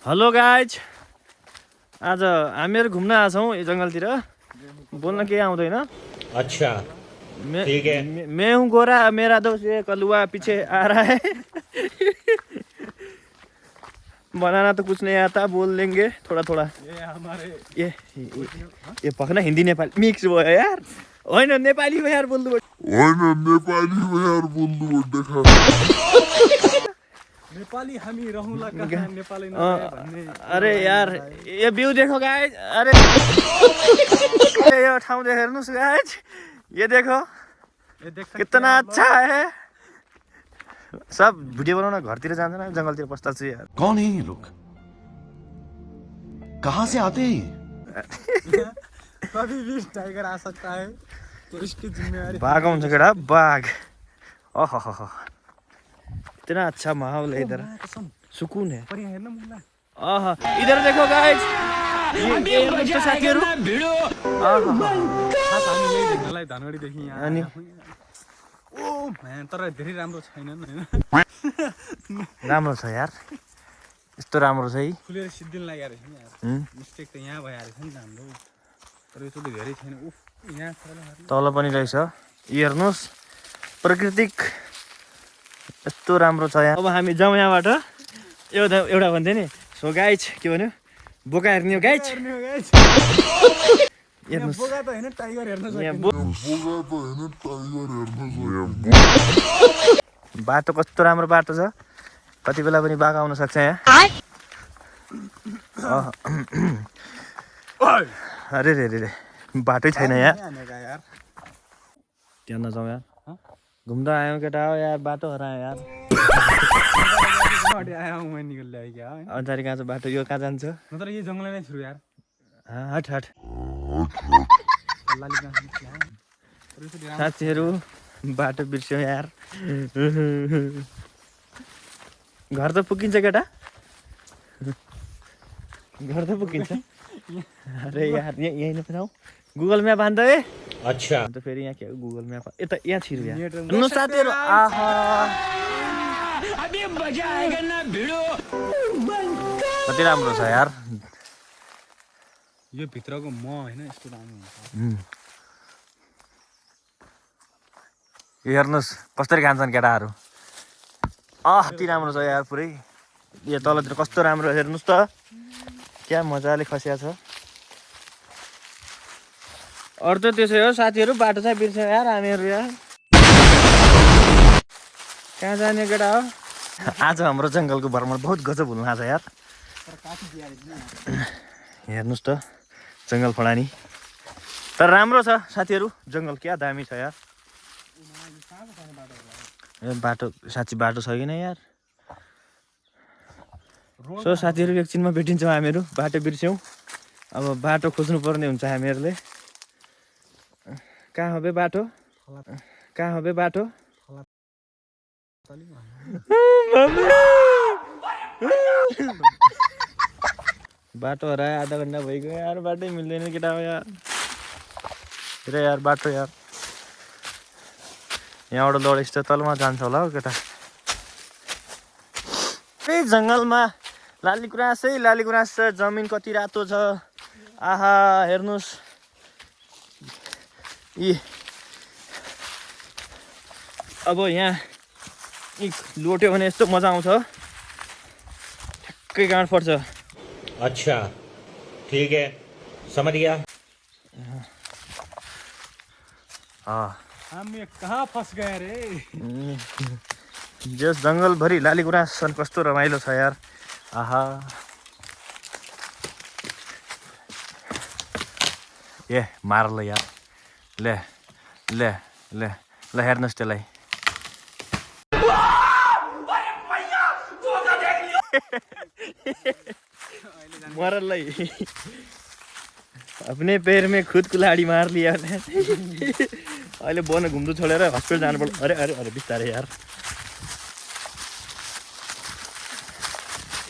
Hello guys, आज हामीहरू घुम्न आएको छौँ यो जङ्गलतिर। बोल्न केही आउँदैन। अच्छा ठीक है। मैं हूँ गोरा, मेरा दोस्त ये कलुआ पीछे आ रहा है। बनाना तो कुछ नहीं आता, बोल देंगे थोड़ा थोड़ा। ये पक्न हिन्दी नेपाली मिक्स भयो यार। होइन नेपाली हो यार बोल्नु नेपाली हामी रहूँला कहाँ नेपाली भन्ने। अरे यार ये भ्यू देखो गाइज। अरे यो ठाउँ देखेर हेर्नुहोस् गाइज, ये देखो कितना अच्छा है। सब भिडियो बनाउन घरतिर जाँदैन, जङ्गलतिर बस्दा चाहिँ यार। कौन है ये लोग, कहाँ से आते हैं? कभी भी टाइगर आ सकता है तो इसकी जिम्मेवारी। बाघ आउँछ केटा, बाघ। ओहो इतना अच्छा माहौल है इधर, सुकून है। आहा इधर देखो गाइस, ये साथीहरु हामीलाई धनगढीदेखि यहाँ अनि ओ म्यान, तर धेरै राम्रो छैनन् हैन। राम्रो छ यार, यस्तो राम्रो छ है। खुलेर सिद्धिन लागेको रहेछ नि यार। मिस्टेक त यहाँ भइहाल्यो रहेछ नि त हाम्रो, तर यो त धेरै छैन। उफ यहाँ तल पनि रहेछ, हेर्नुहोस् प्राकृतिक यस्तो राम्रो छ यहाँ। अब हामी जाउँ यहाँबाट। एउटा भन्थे नि, सो गाइज के भन्यो, बोका हेर्ने हो गाइज। हेर्नुहोस् बोका त हैन, टाइगर हेर्न बाटो कस्तो राम्रो बाटो छ, कति बेला पनि बाघ आउन सक्छ यहाँ। अरे रे रे रे, बाटै छैन यहाँ। त्यहाँ नजाउँ यार, घुम्दा आयौँ केटा हो यार, बाटो हरायो यार। अन्जारी कहाँ छ बाटो, यो कहाँ जान्छ? नत्र यो जङ्गल नै छु यार। हट हट साथीहरू, बाटो बिर्स्यौँ यार। घर त पुगिन्छ केटा, घर त पुगिन्छ। अरे यार यहीँ नजाऊ, गुगल म्याप हान्दा है। अच्छा अन्त फेरि यहाँ के गुगल म्याप यता यहाँ छिर्यो यहाँ। हेर्नु साथीहरू, आहा कति राम्रो छ यार। यो भित्रको म हैन यस्तो राम्रो हुन्छ। हेर्नुहोस् कसरी खान्छन् केटाहरू। कति राम्रो छ यार पुरै। यो तलतिर कस्तो राम्रो, हेर्नुहोस् त क्या मजाले खसिया छ। अरू त त्यसै हो साथीहरू, बाटो चाहिँ बिर्स्यौँ यार हामीहरू यार। कहाँ जाने केटा हो। आज हाम्रो जङ्गलको भ्रमण बहुत गजब हुन लाग्छ यार। हेर्नुहोस् त जङ्गल फडानी, तर राम्रो छ साथीहरू जङ्गल, क्या दामी छ यार। बाटो साँच्ची बाटो छ कि नै यार। सो साथीहरू एकछिनमा भेटिन्छौँ हामीहरू, बाटो बिर्स्यौँ। अब बाटो खोज्नु पर्ने हुन्छ हामीहरूले। कहाँ हो बे बाटो, कहाँ हो बे बाटो। बाटो हरायो, आधा घन्टा भइगयो यार, बाटै मिल्दैन केटा हो यार। हेर यार बाटो यार, यहाँबाट लडेस त तलमा जान्छ होला हौ केटा। त्यही जङ्गलमा लालीगुराँसै लालीगुराँस छ, जमिन कति रातो छ। आहा हेर्नुहोस्, यी अब यहाँ लोट्यो भने यस्तो मजा आउँछ, ठ्याक्कै गाँड पर्छ। अच्छा ठीक है, समझ गया। हामी कहाँ फस गए रे। जस जङ्गलभरि लालीगुराँस छन्, कस्तो रमाइलो छ यार। आहा ए मार ल यार, ले ले ले ल हेर्नुहोस् त्यसलाई। मरलै अपने पैर में खुद कुल्हाड़ी मार लिया। अहिले बन घुम्नु छोडेर हस्पिटल जानु पर्छ। अरे अरे अरे बिस्तारै यार।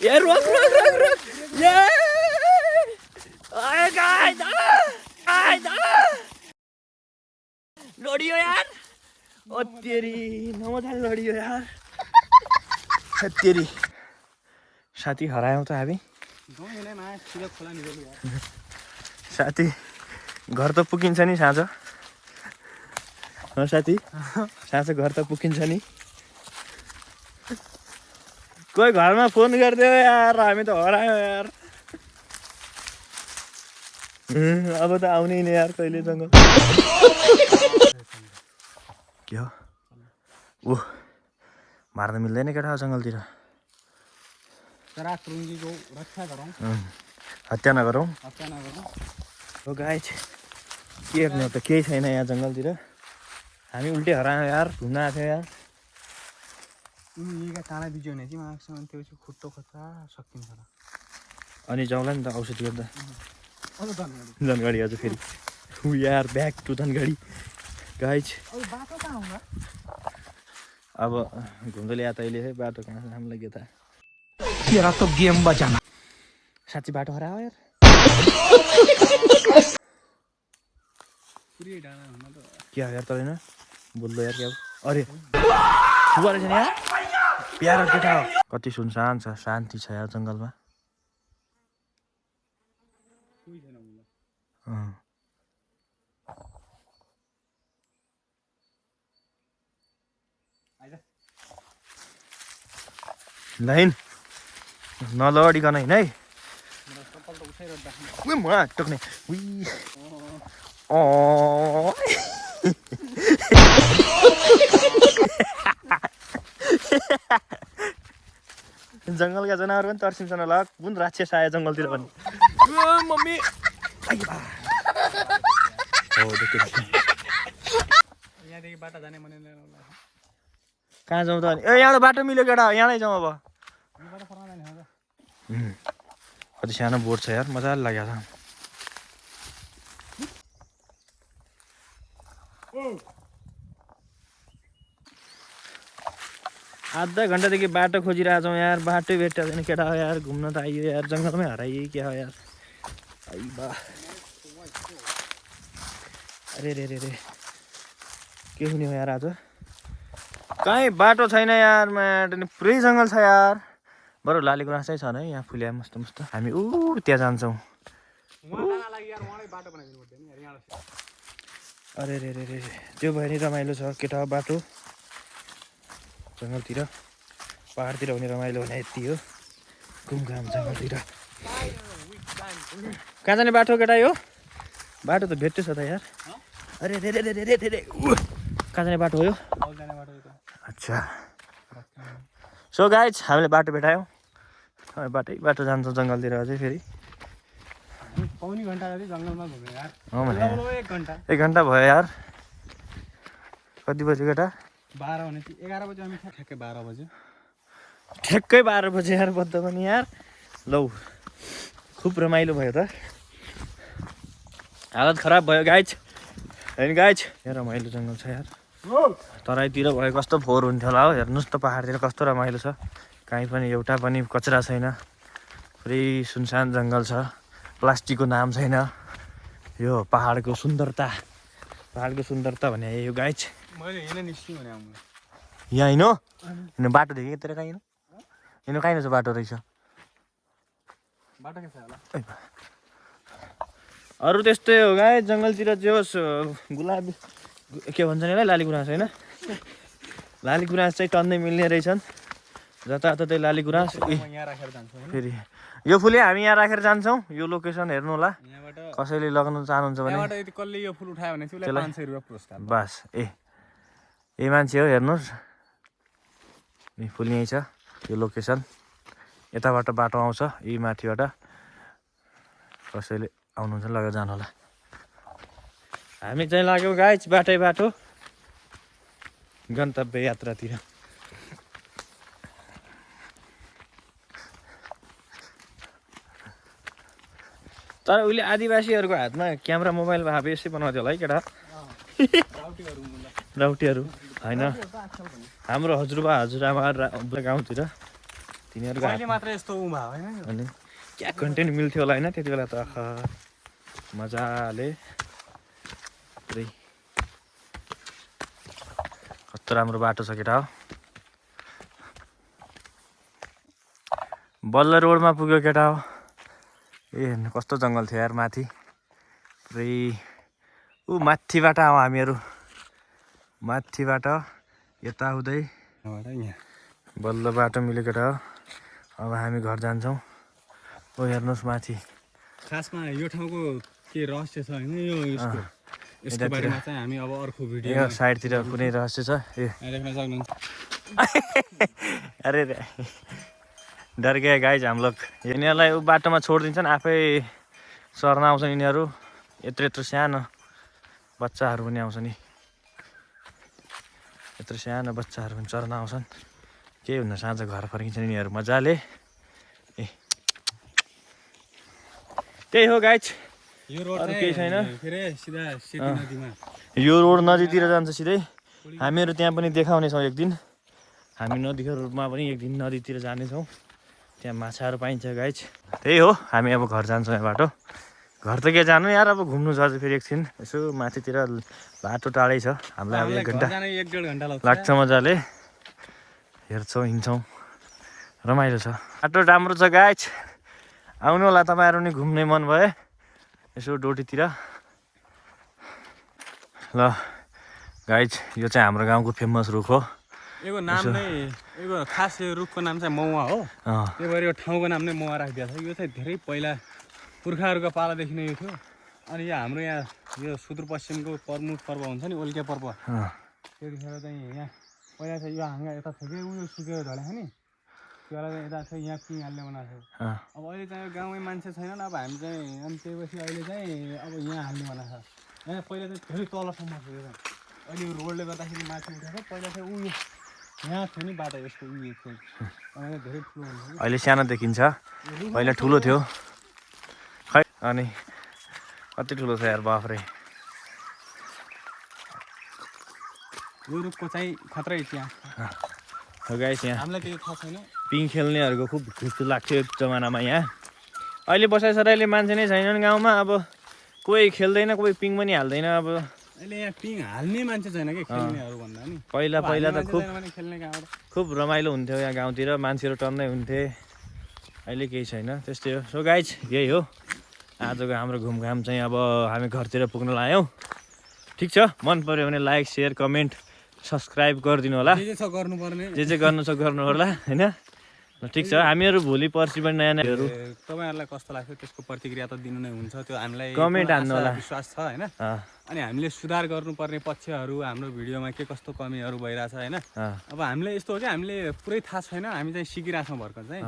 यार रोक रोक रोक रोक यार। लडियो यार, ओ तेरी नमजाले लडियो यार। तेरी साथी हरायौँ त हामी। साथी घर त पुगिन्छ नि साँझ साथी साँझ घर त पुगिन्छ नि कोही घरमा फोन गरिदियो यार हामी त हरायो यार अब त आउने नि यार कहिले जङ्गल के हो ऊ मार्न मिल्दैन केटा जङ्गलतिर हत्या नगरौँ हो गाइस के हेर्ने त केही छैन यहाँ जङ्गलतिर हामी उल्टै हरायो यार घुम्न आएको थियो यार टाढा बिजो भने चाहिँ माग्छ त्यो चाहिँ खुट्टो खोज्छ सकिन्छ र अनि जाउँला नि त औषधि गर्दा धनगढी अझ फेरि यार ब्याक टु धनगढी गाइस बाटो कहाँ होला अब घुम्दै ल्याए तैँले है बाटो कहाँ हामीलाई के थाहा तेरा तो गेम बजाना साँच्ची बाटो हरायो यार पुरै डाँडा हुन त क्या यार तपाईँ न बोल्दो यार क्या अरे ठुलो रहेछ नि यार प्यारो केटा हो कति सुनसान छ शान्ति छ यार जङ्गलमा कोही छैन होला लाइन नलडिकन होइन है चप्पल त उठाइरहँदा उही म टोक्ने उही जङ्गलका जनावर पनि तर्सिन्छन् होला कुन राक्षस आयो जङ्गलतिर पनि मम्मी यहाँदेखि बाटो जाने भने कहाँ जाउँ त अनि ए यहाँबाट बाटो मिल्यो केटा यहाँै जाउँ अब बाटो फर्मा जाने हो त कति सानो बोट छ यार मजाले लागेको छ आधा घन्टादेखि बाटो खोजिरहेको छौँ यार बाटो भेट्दैन केटा हो यार घुम्न त आइयो यार जङ्गलमै हराइयो क्या हो यार आई बा अरे रे रे रे के हुने हो यार आज कहीँ बाटो छैन यार म्याट पुरै जङ्गल छ यार बरु लाली गुराँस चाहिँ छ है यहाँ फुल्या मस्त मस्त हामी ऊ त्यहाँ जान्छौँ अरे रे रे रे त्यो भयो नि रमाइलो छ केटा हो बाटो जङ्गलतिर पाहाडतिर हुने रमाइलो भने यति हो घुमघाम जङ्गलतिर कहाँ जाने बाटो केटा यो बाटो त भेट्यो छ त यार अरे रे रे रे रे रे रे कहाँ जाने बाटो हो यो अच्छा सो गाइज हामीले बाटो भेटायौँ बाटो जान्छौँ जङ्गलतिर अझै फेरि पाउने घन्टा जति जङ्गलमा घुम्यो यार एक घन्टा भयो यार कति बज्यो केटा 12 भने 11 बजे हामी ठ्याक्कै 12 बजे ठ्याक्कै 12 बजे यार बद्ध पनि यार लौ खुब रमाइलो भयो त हालत खराब भयो गाइज होइन गाइज यहाँ रमाइलो जङ्गल छ यार तराईतिर भयो कस्तो फोहोर हुन्थ्यो होला हो हेर्नुहोस् त पाहाडतिर कस्तो रमाइलो छ कहीँ पनि एउटा पनि कचरा छैन पुरै सुनसान जङ्गल छ प्लास्टिकको नाम छैन यो पाहाडको सुन्दरता भने यो गाइज मैले हेर्न निस्क्यौँ भने आउनु यहाँ होइन होइन बाटो देखेँ तर कहीँ होइन कहीँ रहेछ बाटो रहेछ बाटो के छ होला अरू त्यस्तै हो गाई जङ्गलतिर जे होस् गुलाबी के भन्छ नि लाली गुराँस होइन लाली गुराँस चाहिँ टन्नै मिल्ने रहेछन् जताततै लाली गुराँस यहाँ राखेर जान्छौँ फेरि यो फुले हामी यहाँ राखेर जान्छौँ यो लोकेसन हेर्नु होला कसैले लगाउनु चाहनुहुन्छ भने यदि कसले यो फुल उठायो भने चाहिँ 500 रुपैयाँ पुरस्कार बस ए मान्छे हो हेर्नुहोस् नि फुल यहीँ छ यो लोकेसन यताबाट बाटो आउँछ यही माथिबाट कसैले आउनुहुन्छ लगेर जानु होला हामी चाहिँ लाग्यौँ गाइज बाटो गन्तव्य यात्रातिर तर उहिले आदिवासीहरूको हातमा क्यामेरा मोबाइल भए यसै बनाउँथ्यो होला है केटा राउटीहरू होइन हाम्रो हजुरबा हजुरआमा गाउँतिर तिनीहरूको मात्र यस्तो उभा होइन अनि क्या कन्टेन्ट मिल्थ्यो होला होइन त्यति बेला त मजाले पुरै कस्तो राम्रो बाटो छ केटा हो बल्ल रोडमा पुग्यो केटा हो हेर्नु कस्तो जङ्गल थियो यार माथि पुरै ऊ माथिबाट आऊ हामीहरू माथिबाट यता हुँदै यहाँ बल्ल बाटो मिलेको र अब हामी घर जान्छौँ ओ हेर्नुहोस् माथि खासमा यो ठाउँको के रहस्य छ होइन यो यसको यसको यतातिर। बारेमा चाहिँ हामी अब अर्को यो भिडियोमा साइडतिर कुनै रहस्य छ ए देख्न सक्नुहुन्छ। अरे रे डर गए गाइज हम लोग यिनीहरूलाई ऊ बाटोमा छोडिदिन्छन् आफै सर्न आउँछन् यिनीहरू यत्रो यत्रो सानो बच्चाहरू पनि आउँछ नि यत्रो सानो बच्चाहरू पनि चर्न आउँछन् केही हुन्न साँझ घर फर्किन्छन् यिनीहरू मजाले ए त्यही हो गाइज यो रोड अरू केही छैन। फेरि सिधा सेती नदीमा यो रोड नदीतिर जान्छ सिधै हामीहरू त्यहाँ पनि देखाउनेछौँ एक दिन हामी नदीको रूपमा पनि एक दिन नदीतिर जानेछौँ त्यहाँ माछाहरू पाइन्छ गाइज त्यही हो हामी अब घर जान्छौँ यहाँबाट घर त के जानु यार अब घुम्नु छ अझ फेरि एकछिन यसो माथितिर बाटो टाढै छ हामीलाई अब 1 घन्टा जान 1-1.5 घन्टा लाग्छ मजाले हेर्छौँ हिँड्छौँ रमाइलो छ बाटो राम्रो छ गाइज आउनु होला तपाईँहरू नि घुम्ने मन भए यसो डोटीतिर ल गाइज यो चाहिँ हाम्रो गाउँको फेमस रुख हो यसको नाम नै यसको खास यो रुखको नाम चाहिँ मौवा हो त्यही भएर यो ठाउँको नाम नै मौवा राखिदिएको छ। यो चाहिँ धेरै पहिला पुर्खाहरूको पालादेखि नै यो थियो अनि यो हाम्रो यहाँ यो सुदूरपश्चिमको प्रमुख पर्व हुन्छ नि ओल्के पर्व त्यतिखेर चाहिँ यहाँ पहिला चाहिँ यो हाँगा यता थियो कि उयो सुकेर झरेको नि त्यसलाई चाहिँ यता चाहिँ यहाँ पिङ हाल्ने बनाएको छ। अब अहिले चाहिँ गाउँमै मान्छे छैनन् अब हामी चाहिँ अनि त्यसपछि अहिले चाहिँ अब यहाँ हाल्ने बनाएको छ। यहाँ पहिला चाहिँ धेरै तलसम्म थियो यो चाहिँ अहिले रोडले गर्दाखेरि माथि उठेको पहिला चाहिँ उयो यहाँ थियो नि बाटो यसको उयो थियो अनि धेरै ठुलो हुन्छ अहिले सानो देखिन्छ पहिला ठुलो थियो खै अनि कति ठुलो छ यार बाफ्रे यो रुखको चाहिँ खतरै त्यहाँ गाइस यहाँ हामीलाई त्यही थाहा छैन। पिङ खेल्नेहरूको खुब खुसी लाग्थ्यो एक जमानामा यहाँ अहिले बसाइसराइले मान्छे नै छैनन् गाउँमा अब कोही खेल्दैन कोही पिङ पनि हाल्दैन अब अहिले यहाँ पिङ हाल्ने मान्छे छैन कि खेल्नेहरू भन्दा नि पहिला त खेल्ने कहाँबाट खुब रमाइलो हुन्थ्यो यहाँ गाउँतिर मान्छेहरू टन्नै हुन्थे अहिले केही छैन त्यस्तै हो। सो गाइज यही हो आजको हाम्रो घुमघाम चाहिँ अब हामी घरतिर पुग्न लाग्यौँ ठिक छ मन पऱ्यो भने लाइक सेयर कमेन्ट सब्सक्राइब गरिदिनु होला जे छ गर्नुपर्ने जे चाहिँ गर्नु छ गर्नु होला होइन ठिक छ हामीहरू भोलि पर्सि पनि नयाँ नयाँहरू तपाईँहरूलाई कस्तो लाग्छ त्यसको प्रतिक्रिया त दिनु नै हुन्छ त्यो हामीलाई कमेन्ट हान्नु होला विश्वास छ होइन अनि हामीले सुधार गर्नुपर्ने पक्षहरू हाम्रो भिडियोमा के कस्तो कमीहरू भइरहेछ होइन अब हामीले यस्तो हो कि हामीले पुरै थाहा छैन हामी चाहिँ सिकिरहेछौँ भर्खर चाहिँ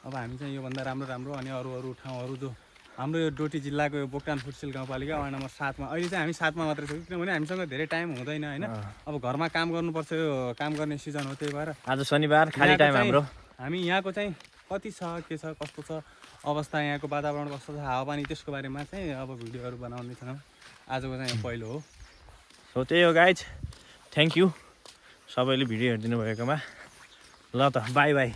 अब हामी चाहिँ योभन्दा राम्रो राम्रो अनि अरू ठाउँहरू जो हाम्रो यो डोटी जिल्लाको यो बोक्टान फुटसेल गाउँपालिका वार्ड नम्बर 7 मा अहिले चाहिँ हामी 7 मा मात्रै छौँ किनभने हामीसँग धेरै टाइम हुँदैन होइन अब घरमा काम गर्नुपर्छ यो काम गर्ने सिजन हो त्यही भएर आज शनिबार खाली टाइम हाम्रो हामी यहाँको चाहिँ कति छ के छ कस्तो छ अवस्था यहाँको वातावरण कस्तो छ हावापानी त्यसको बारेमा चाहिँ अब भिडियोहरू बनाउनेछौँ आजको चाहिँ पहिलो हो। सो त्यही हो गाइज थ्याङ्क यू सबैले भिडियो हेरिदिनु भएकोमा ल त बाई बाई।